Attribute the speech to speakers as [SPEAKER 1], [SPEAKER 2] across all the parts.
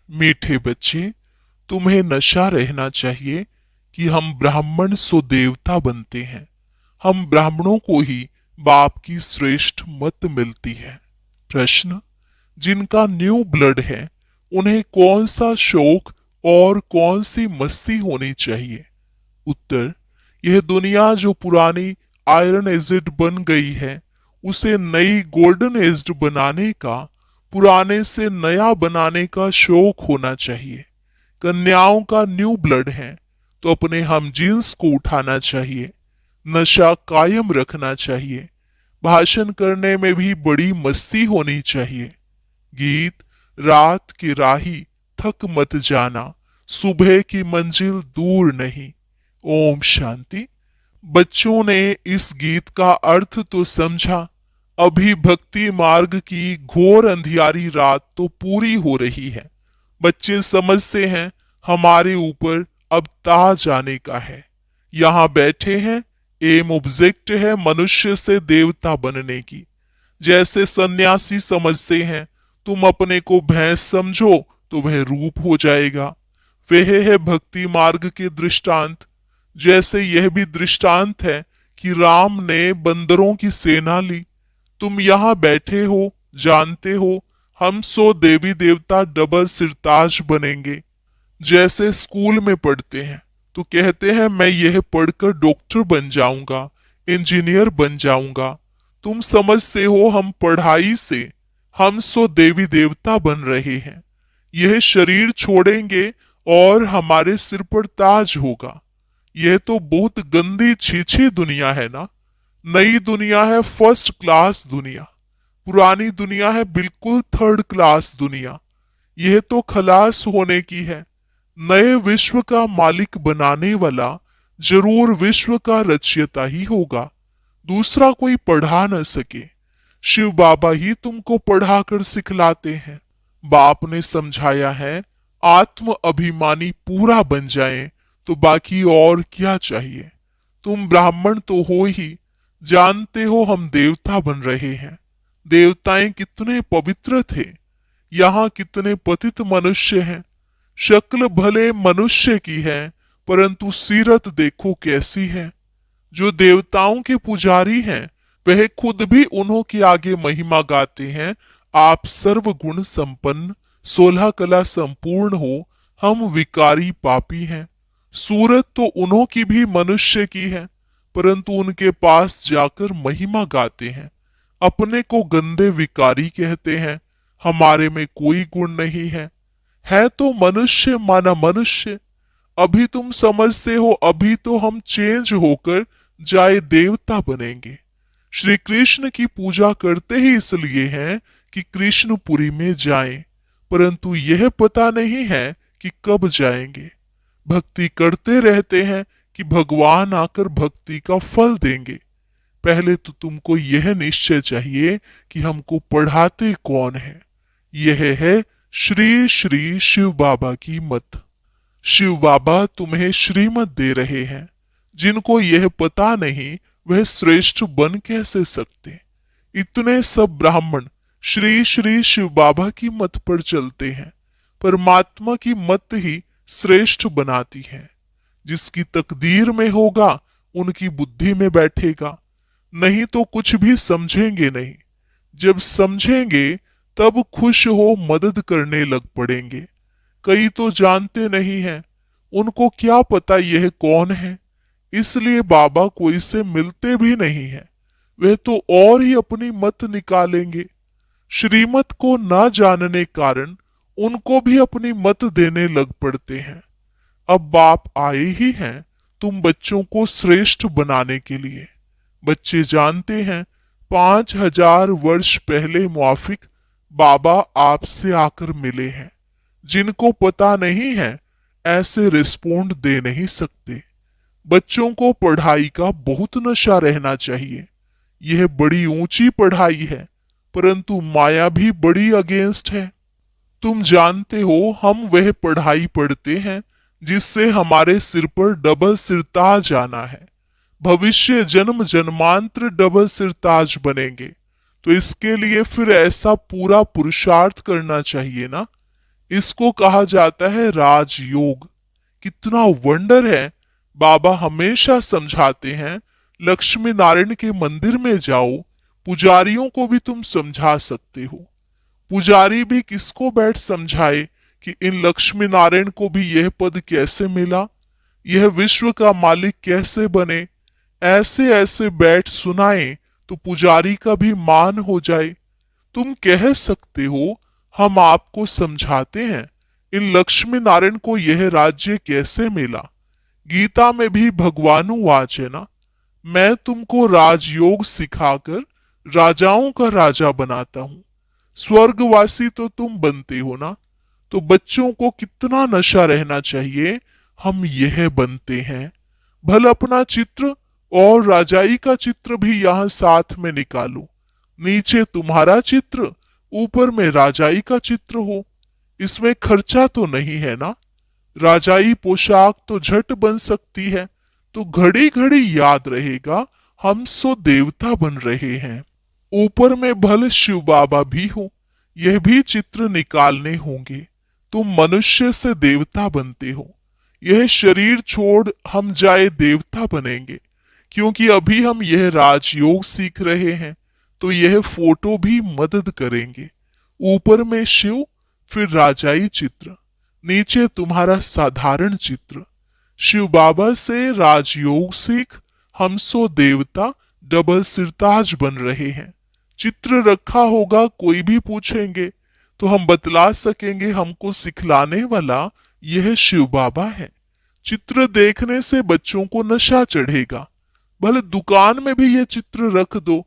[SPEAKER 1] मीठे बच्चे, तुम्हें नशा रहना चाहिए कि हम ब्राह्मण सो देवता बनते हैं। हम ब्राह्मणों को ही बाप की श्रेष्ठ मत मिलती है। प्रश्न, जिनका न्यू ब्लड है उन्हें कौन सा शौक और कौन सी मस्ती होनी चाहिए? उत्तर, यह दुनिया जो पुरानी आयरन एजिड बन गई है उसे नई गोल्डन एज्ड बनाने का, पुराने से नया बनाने का शौक होना चाहिए। कन्याओं का न्यू ब्लड है तो अपने हम जीन्स को उठाना चाहिए, नशा कायम रखना चाहिए, भाषण करने में भी बड़ी मस्ती होनी चाहिए। गीत, रात की राही थक मत जाना, सुबह की मंजिल दूर नहीं। ओम शांति। बच्चों ने इस गीत का अर्थ तो समझा। अभी भक्ति मार्ग की घोर अंधियारी रात तो पूरी हो रही है। बच्चे समझते हैं हमारे ऊपर अब ताज आने का है। यहाँ बैठे हैं, एम ऑब्जेक्ट है मनुष्य से देवता बनने की। जैसे सन्यासी समझते हैं तुम अपने को भैंस समझो तो वह रूप हो जाएगा। वह है भक्ति मार्ग के दृष्टांत। जैसे यह भी दृष्टांत है कि राम ने बंदरों की सेना ली। तुम यहाँ बैठे हो, जानते हो हम सो देवी देवता डबल सिरताज बनेंगे। जैसे स्कूल में पढ़ते हैं तो कहते हैं मैं यह पढ़कर डॉक्टर बन जाऊंगा, इंजीनियर बन जाऊंगा। तुम समझते हो हम पढ़ाई से हम सो देवी देवता बन रहे हैं। यह शरीर छोड़ेंगे और हमारे सिर पर ताज होगा। यह तो बहुत गंदी छीछी दुनिया है ना। नई दुनिया है फर्स्ट क्लास दुनिया, पुरानी दुनिया है बिल्कुल थर्ड क्लास दुनिया। यह तो खलास होने की है। नए विश्व का मालिक बनाने वाला जरूर विश्व का रचयिता ही होगा, दूसरा कोई पढ़ा न सके। शिव बाबा ही तुमको पढ़ाकर सिखलाते हैं। बाप ने समझाया है आत्म अभिमानी पूरा बन जाए तो बाकी और क्या चाहिए। तुम ब्राह्मण तो हो ही, जानते हो हम देवता बन रहे हैं। देवताएं कितने पवित्र थे, यहाँ कितने पतित मनुष्य हैं। शक्ल भले मनुष्य की है परंतु सीरत देखो कैसी है। जो देवताओं के पुजारी हैं वह खुद भी उन्हों के आगे महिमा गाते हैं। आप सर्व गुण संपन्न, 16 कला संपूर्ण हो, हम विकारी पापी हैं। सूरत तो उन्हों की भी मनुष्य की है परंतु उनके पास जाकर महिमा गाते हैं। अपने को गंदे विकारी कहते हैं। हमारे में कोई गुण नहीं है तो मनुष्य माना मनुष्य। अभी तुम समझते हो अभी तो हम चेंज होकर जाए देवता बनेंगे। श्री कृष्ण की पूजा करते ही इसलिए हैं कि कृष्णपुरी में जाएं, परंतु यह पता नहीं है कि कब जाएंगे। भक्ति करते रहते हैं कि भगवान आकर भक्ति का फल देंगे। पहले तो तुमको यह निश्चय चाहिए कि हमको पढ़ाते कौन है। यह है श्री श्री शिव बाबा की मत। शिव बाबा तुम्हें श्रीमत दे रहे हैं। जिनको यह पता नहीं वह श्रेष्ठ बन कैसे सकते। इतने सब ब्राह्मण श्री श्री शिव बाबा की मत पर चलते हैं। परमात्मा की मत ही श्रेष्ठ बनाती है। जिसकी तकदीर में होगा उनकी बुद्धि में बैठेगा, नहीं तो कुछ भी समझेंगे नहीं। जब समझेंगे तब खुश हो मदद करने लग पड़ेंगे। कई तो जानते नहीं हैं, उनको क्या पता यह कौन है, इसलिए बाबा कोई से मिलते भी नहीं है। वे तो और ही अपनी मत निकालेंगे। श्रीमत को न जानने कारण उनको भी अपनी मत देने लग पड़ते हैं। अब बाप आए ही हैं तुम बच्चों को श्रेष्ठ बनाने के लिए। बच्चे जानते हैं 5000 वर्ष पहले मुआफिक बाबा आपसे आकर मिले हैं। जिनको पता नहीं है ऐसे रिस्पोंड दे नहीं सकते। बच्चों को पढ़ाई का बहुत नशा रहना चाहिए। यह बड़ी ऊंची पढ़ाई है परंतु माया भी बड़ी अगेंस्ट है। तुम जानते हो हम वह पढ़ाई पढ़ते हैं जिससे हमारे सिर पर डबल सिरताज आना है। भविष्य जन्म जन्मांतर डबल सिरताज बनेंगे तो इसके लिए फिर ऐसा पूरा पुरुषार्थ करना चाहिए ना। इसको कहा जाता है राजयोग। कितना वंडर है। बाबा हमेशा समझाते हैं, लक्ष्मी नारायण के मंदिर में जाओ, पुजारियों को भी तुम समझा सकते हो। पुजारी भी किसको बैठ समझाए कि इन लक्ष्मी नारायण को भी यह पद कैसे मिला, यह विश्व का मालिक कैसे बने। ऐसे ऐसे बैठ सुनाए तो पुजारी का भी मान हो जाए। तुम कह सकते हो, हम आपको समझाते हैं इन लक्ष्मी नारायण को यह राज्य कैसे मिला। गीता में भी भगवानुवाच है ना, मैं तुमको राजयोग सिखाकर राजाओं का राजा बनाता हूं। स्वर्गवासी तो तुम बनते हो ना। तो बच्चों को कितना नशा रहना चाहिए, हम यह बनते हैं। भल अपना चित्र और राजाई का चित्र भी यहां साथ में निकालो। नीचे तुम्हारा चित्र, ऊपर में राजाई का चित्र हो। इसमें खर्चा तो नहीं है ना। राजाई पोशाक तो झट बन सकती है, तो घड़ी घड़ी याद रहेगा हम सो देवता बन रहे हैं। ऊपर में भल शिव बाबा भी हो, यह भी चित्र निकालने होंगे। तुम मनुष्य से देवता बनते हो। यह शरीर छोड़ हम जाए देवता बनेंगे, क्योंकि अभी हम यह राजयोग सीख रहे हैं। तो यह फोटो भी मदद करेंगे। ऊपर में शिव, फिर राजाई चित्र, नीचे तुम्हारा साधारण चित्र। शिव बाबा से राजयोग सीख हम सो देवता डबल सिरताज बन रहे हैं। चित्र रखा होगा, कोई भी पूछेंगे तो हम बतला सकेंगे हमको सिखलाने वाला यह शिव बाबा है। चित्र देखने से बच्चों को नशा चढ़ेगा। भले दुकान में भी यह चित्र रख दो।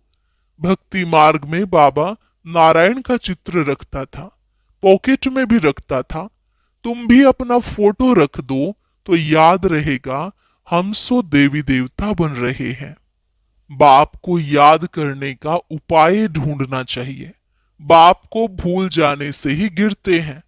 [SPEAKER 1] भक्ति मार्ग में बाबा नारायण का चित्र रखता था, पॉकेट में भी रखता था। तुम भी अपना फोटो रख दो तो याद रहेगा हम सो देवी देवता बन रहे हैं। बाप को याद करने का उपाय ढूंढना चाहिए। बाप को भूल जाने से ही गिरते हैं।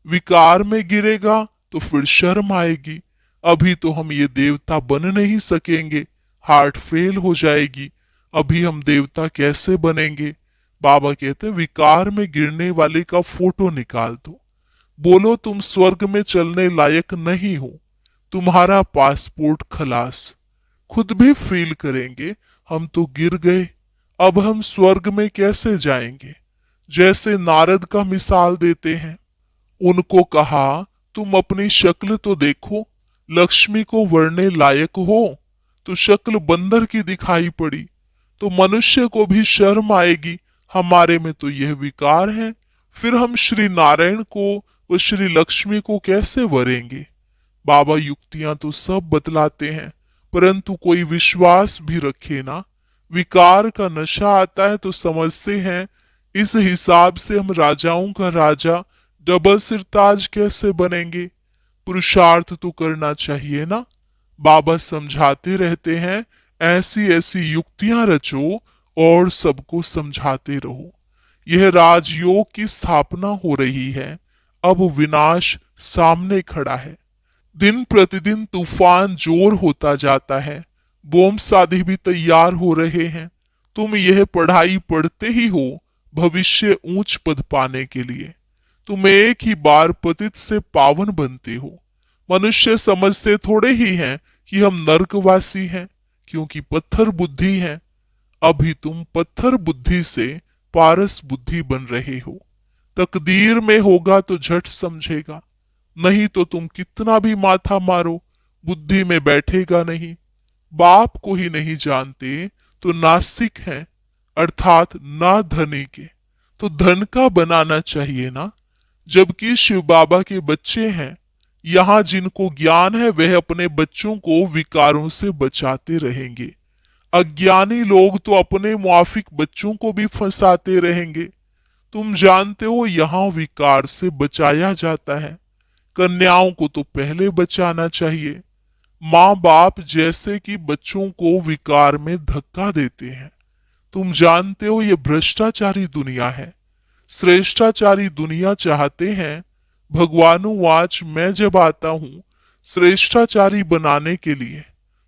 [SPEAKER 1] विकार में गिरेगा तो फिर शर्म आएगी। अभी तो हम ये देवता बन नहीं सकेंगे, हार्ट फेल हो जाएगी। अभी हम देवता कैसे बनेंगे। बाबा कहते विकार में गिरने वाले का फोटो निकाल दो। बोलो तुम स्वर्ग में चलने लायक नहीं हो, तुम्हारा पासपोर्ट खलास। खुद भी फील करेंगे हम तो गिर गए, अब हम स्वर्ग में कैसे जाएंगे। जैसे नारद का मिसाल देते हैं। उनको कहा तुम अपनी शक्ल तो देखो, लक्ष्मी को वरने लायक हो। तो शक्ल बंदर की दिखाई पड़ी, तो मनुष्य को भी शर्म आएगी, हमारे में तो यह विकार है। फिर हम श्री नारायण को व श्री लक्ष्मी को कैसे वरेंगे। बाबा युक्तियां तो सब बतलाते हैं, परंतु कोई विश्वास भी रखे ना। विकार का नशा आता है तो समझते हैं इस हिसाब से हम राजाओं का राजा डबल सिरताज कैसे बनेंगे। पुरुषार्थ तो करना चाहिए ना। बाबा समझाते रहते हैं, ऐसी ऐसी युक्तियां रचो और सबको समझाते रहो। यह राजयोग की स्थापना हो रही है। अब विनाश सामने खड़ा है। दिन प्रतिदिन तूफान जोर होता जाता है। बोम साधे भी तैयार हो रहे हैं। तुम यह पढ़ाई पढ़ते ही हो भविष्य ऊंच पद पाने के लिए। तुम एक ही बार पतित से पावन बनते हो। मनुष्य समझते थोड़े ही हैं कि हम नरकवासी हैं, क्योंकि पत्थर बुद्धि है। अभी तुम पत्थर बुद्धि से पारस बुद्धि बन रहे हो। तकदीर में होगा तो झट समझेगा, नहीं तो तुम कितना भी माथा मारो बुद्धि में बैठेगा नहीं। बाप को ही नहीं जानते तो नास्तिक हैं, अर्थात ना धनी के। तो धन का बनाना चाहिए ना। जबकि शिव बाबा के बच्चे हैं, यहाँ जिनको ज्ञान है वह अपने बच्चों को विकारों से बचाते रहेंगे। अज्ञानी लोग तो अपने मुआफिक बच्चों को भी फंसाते रहेंगे। तुम जानते हो यहाँ विकार से बचाया जाता है। कन्याओं को तो पहले बचाना चाहिए। माँ बाप जैसे कि बच्चों को विकार में धक्का देते हैं। तुम जानते हो ये भ्रष्टाचारी दुनिया है। श्रेष्ठाचारी दुनिया चाहते हैं। भगवानुवाच मैं जब आता हूं श्रेष्ठाचारी बनाने के लिए,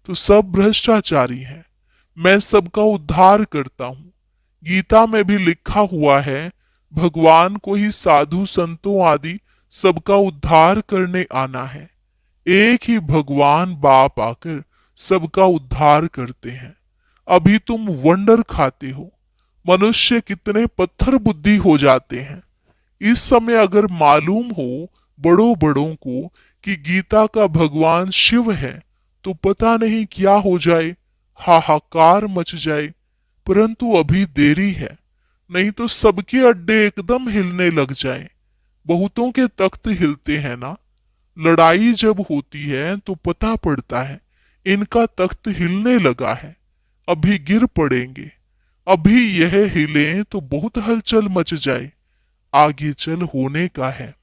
[SPEAKER 1] तो सब भ्रष्टाचारी हैं। मैं सबका उद्धार करता हूं। गीता में भी लिखा हुआ है, भगवान को ही साधु संतों आदि सबका उद्धार करने आना है। एक ही भगवान बाप आकर सबका उद्धार करते हैं। अभी तुम वंडर खाते हो। मनुष्य कितने पत्थर बुद्धि हो जाते हैं। इस समय अगर मालूम हो बड़ों बड़ों को कि गीता का भगवान शिव है, तो पता नहीं क्या हो जाए, हाहाकार मच जाए। परंतु अभी देरी है, नहीं तो सबके अड्डे एकदम हिलने लग जाएं। बहुतों के तख्त हिलते हैं ना। लड़ाई जब होती है तो पता पड़ता है इनका तख्त हिलने लगा है, अभी गिर पड़ेंगे। अभी यह हिले तो बहुत हलचल मच जाए, आगे चल होने का है।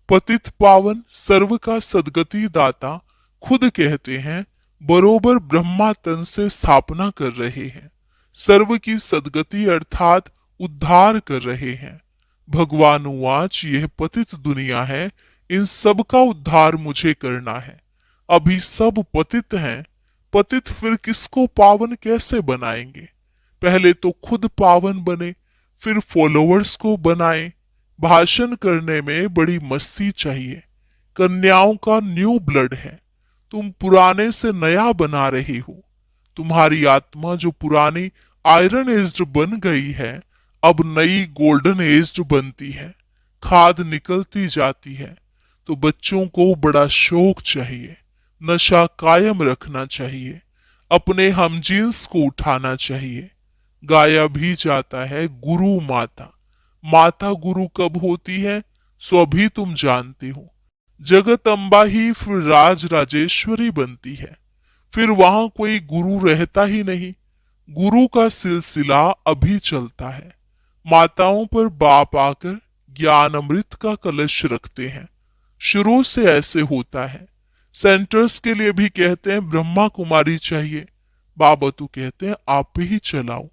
[SPEAKER 1] पतित पावन सर्व का सदगति दाता खुद कहते हैं, बरोबर ब्रह्मा तन से स्थापना कर रहे हैं। सर्व की सदगति अर्थात उद्धार कर रहे हैं। भगवान उवाच, यह पतित दुनिया है, इन सब का उद्धार मुझे करना है। अभी सब पतित हैं, पतित फिर किसको पावन कैसे बनाएंगे? पहले तो खुद पावन बने, फिर फॉलोअर्स को बनाए। भाषण करने में बड़ी मस्ती चाहिए। कन्याओं का न्यू ब्लड है, तुम पुराने से नया बना रही हो। तुम्हारी आत्मा जो पुरानी आयरन एज्ड बन गई है, अब नई गोल्डन एज्ड बनती है। खाद निकलती जाती है। तो बच्चों को बड़ा शौक चाहिए, नशा कायम रखना चाहिए, अपने हमजींस को उठाना चाहिए। गाया भी जाता है गुरु माता। माता गुरु कब होती है सो अभी तुम जानते हो। जगत अम्बा ही फिर राज राजेश्वरी बनती है। फिर वहां कोई गुरु रहता ही नहीं। गुरु का सिलसिला अभी चलता है। माताओं पर बाप आकर ज्ञान अमृत का कलश रखते हैं। शुरू से ऐसे होता है। सेंटर्स के लिए भी कहते हैं ब्रह्मा कुमारी चाहिए। बाबा तो कहते हैं आप ही चलाओ।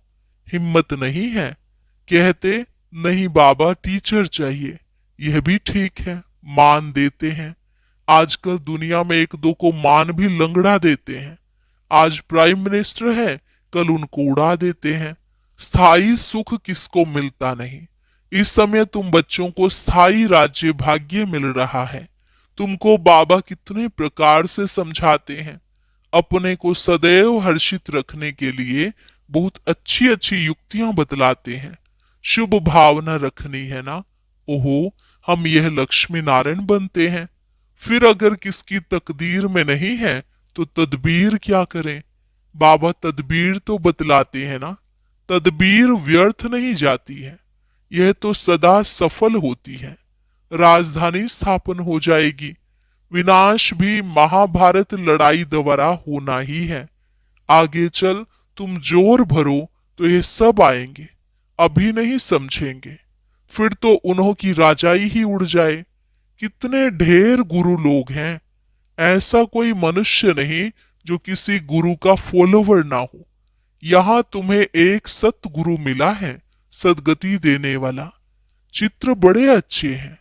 [SPEAKER 1] हिम्मत नहीं है, कहते नहीं बाबा टीचर चाहिए। यह भी ठीक है, मान देते हैं। आजकल दुनिया में एक दो को मान भी लंगड़ा देते हैं। आज प्राइम मिनिस्टर है, कल उनको उड़ा देते हैं। स्थायी सुख किसको मिलता नहीं। इस समय तुम बच्चों को स्थायी राज्य भाग्य मिल रहा है। तुमको बाबा कितने प्रकार से समझाते हैं। अपने को सदैव हर्षित रखने के लिए बहुत अच्छी अच्छी युक्तियां बतलाते हैं। शुभ भावना रखनी है ना। ओहो, हम यह लक्ष्मी नारायण बनते हैं। फिर अगर किसकी तकदीर में नहीं है तो तदबीर क्या करें? बाबा तदबीर तो बतलाते हैं ना। तदबीर व्यर्थ नहीं जाती है, यह तो सदा सफल होती है। राजधानी स्थापन हो जाएगी। विनाश भी महाभारत लड़ाई द्वारा होना ही है। आगे चल तुम जोर भरो तो ये सब आएंगे। अभी नहीं समझेंगे, फिर तो उन्हों की राजाई ही उड़ जाए। कितने ढेर गुरु लोग हैं, ऐसा कोई मनुष्य नहीं जो किसी गुरु का फॉलोवर ना हो। यहाँ तुम्हें एक सतगुरु मिला है, सदगति देने वाला। चित्र बड़े अच्छे हैं।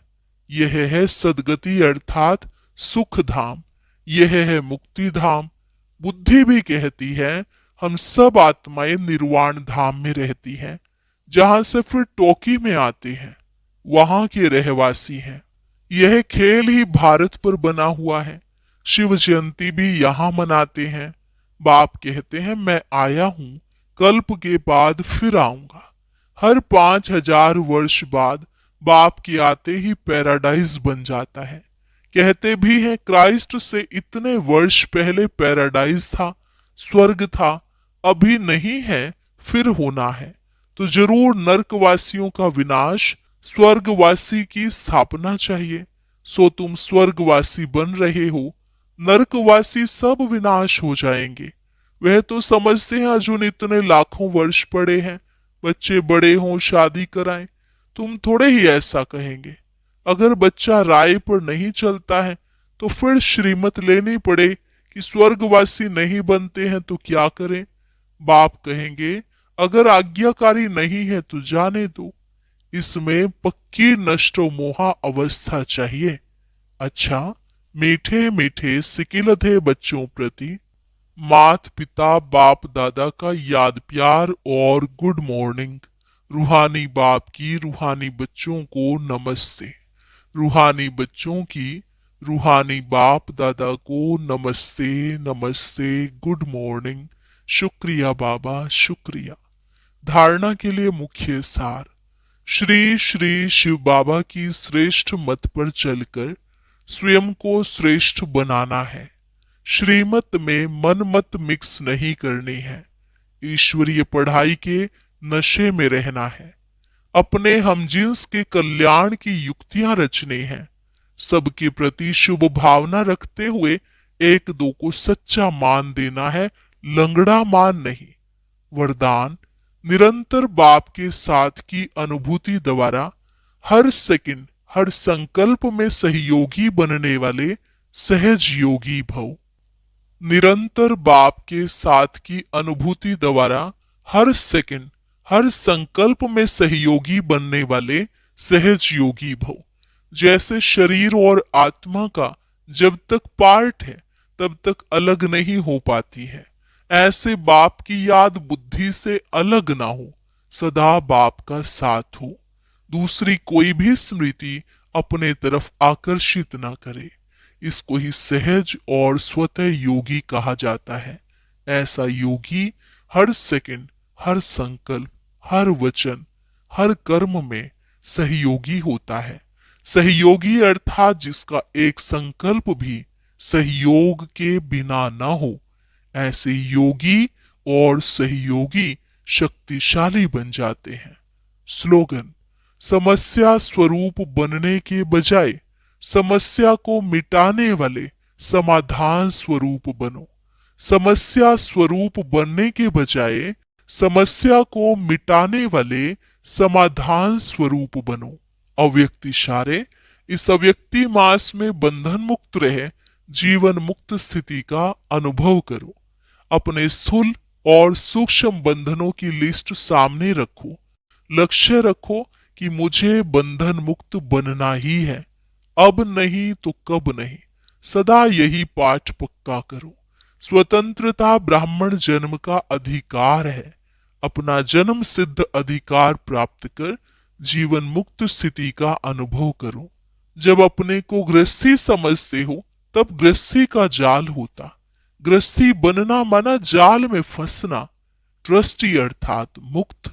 [SPEAKER 1] यह है सदगति अर्थात सुख धाम, यह है मुक्ति धाम। बुद्धि भी कहती है हम सब आत्माएं निर्वाण धाम में रहती हैं, जहां से फिर टोकी में आते हैं, वहां के रहवासी हैं। यह खेल ही भारत पर बना हुआ है। शिव जयंती भी यहाँ मनाते हैं। बाप कहते हैं मैं आया हूँ, कल्प के बाद फिर आऊंगा। हर 5000 वर्ष बाद बाप के आते ही पैराडाइज बन जाता है। कहते भी हैं क्राइस्ट से इतने वर्ष पहले पैराडाइज था, स्वर्ग था। अभी नहीं है, फिर होना है। तो जरूर नर्कवासियों का विनाश, स्वर्गवासी की स्थापना चाहिए। सो तुम स्वर्गवासी बन रहे हो, नर्कवासी सब विनाश हो जाएंगे। वह तो समझते हैं अर्जुन इतने लाखों वर्ष पड़े हैं, बच्चे बड़े हों शादी कराएं। तुम थोड़े ही ऐसा कहेंगे। अगर बच्चा राय पर नहीं चलता है तो फिर श्रीमत लेनी पड़े कि स्वर्गवासी नहीं बनते हैं तो क्या करें। बाप कहेंगे अगर आज्ञाकारी नहीं है तो जाने दो। इसमें पक्की नष्टो मोहा अवस्था चाहिए। अच्छा, मीठे मीठे सिकिलधे बच्चों प्रति मात पिता बाप दादा का याद प्यार और गुड मॉर्निंग। रूहानी बाप की रूहानी बच्चों को नमस्ते। रूहानी बच्चों की रूहानी बाप दादा को नमस्ते नमस्ते, गुड मॉर्निंग, शुक्रिया बाबा शुक्रिया। धारणा के लिए मुख्य सार। श्री श्री शिव बाबा की श्रेष्ठ मत पर चलकर स्वयं को श्रेष्ठ बनाना है। श्रीमत में मन मत मिक्स नहीं करनी है। ईश्वरीय पढ़ाई के नशे में रहना है। अपने हमजिन्स के कल्याण की युक्तियां रचनी हैं। सबके प्रति शुभ भावना रखते हुए एक दो को सच्चा मान देना है, लंगड़ा मान नहीं। वरदान। निरंतर बाप के साथ की अनुभूति द्वारा हर सेकंड हर संकल्प में सहयोगी बनने वाले सहज योगी भव। निरंतर बाप के साथ की अनुभूति द्वारा हर सेकंड हर संकल्प में सहयोगी बनने वाले सहज योगी भव। जैसे शरीर और आत्मा का जब तक पार्ट है तब तक अलग नहीं हो पाती है, ऐसे बाप की याद बुद्धि से अलग ना हो, सदा बाप का साथ हो, दूसरी कोई भी स्मृति अपने तरफ आकर्षित ना करे। इसको ही सहज और स्वतः योगी कहा जाता है। ऐसा योगी हर सेकंड हर संकल्प हर वचन हर कर्म में सहयोगी होता है। सहयोगी अर्थात जिसका एक संकल्प भी सहयोग के बिना ना हो। ऐसे योगी और सहयोगी शक्तिशाली बन जाते हैं। स्लोगन। समस्या स्वरूप बनने के बजाय समस्या को मिटाने वाले समाधान स्वरूप बनो। समस्या स्वरूप बनने के बजाय समस्या को मिटाने वाले समाधान स्वरूप बनो। अव्यक्त इशारे। इस अव्यक्ति मास में बंधन मुक्त रहे जीवन मुक्त स्थिति का अनुभव करो। अपने स्थूल और सूक्ष्म बंधनों की लिस्ट सामने रखो। लक्ष्य रखो कि मुझे बंधन मुक्त बनना ही है, अब नहीं तो कब नहीं। सदा यही पाठ पक्का करो। स्वतंत्रता ब्राह्मण जन्म का अधिकार है। अपना जन्म सिद्ध अधिकार प्राप्त कर जीवन मुक्त स्थिति का अनुभव करो। जब अपने को गृहस्थी समझते हो तब गृहस्थी का जाल होता। गृहस्थी बनना माना जाल में फंसना। ट्रस्टी अर्थात मुक्त।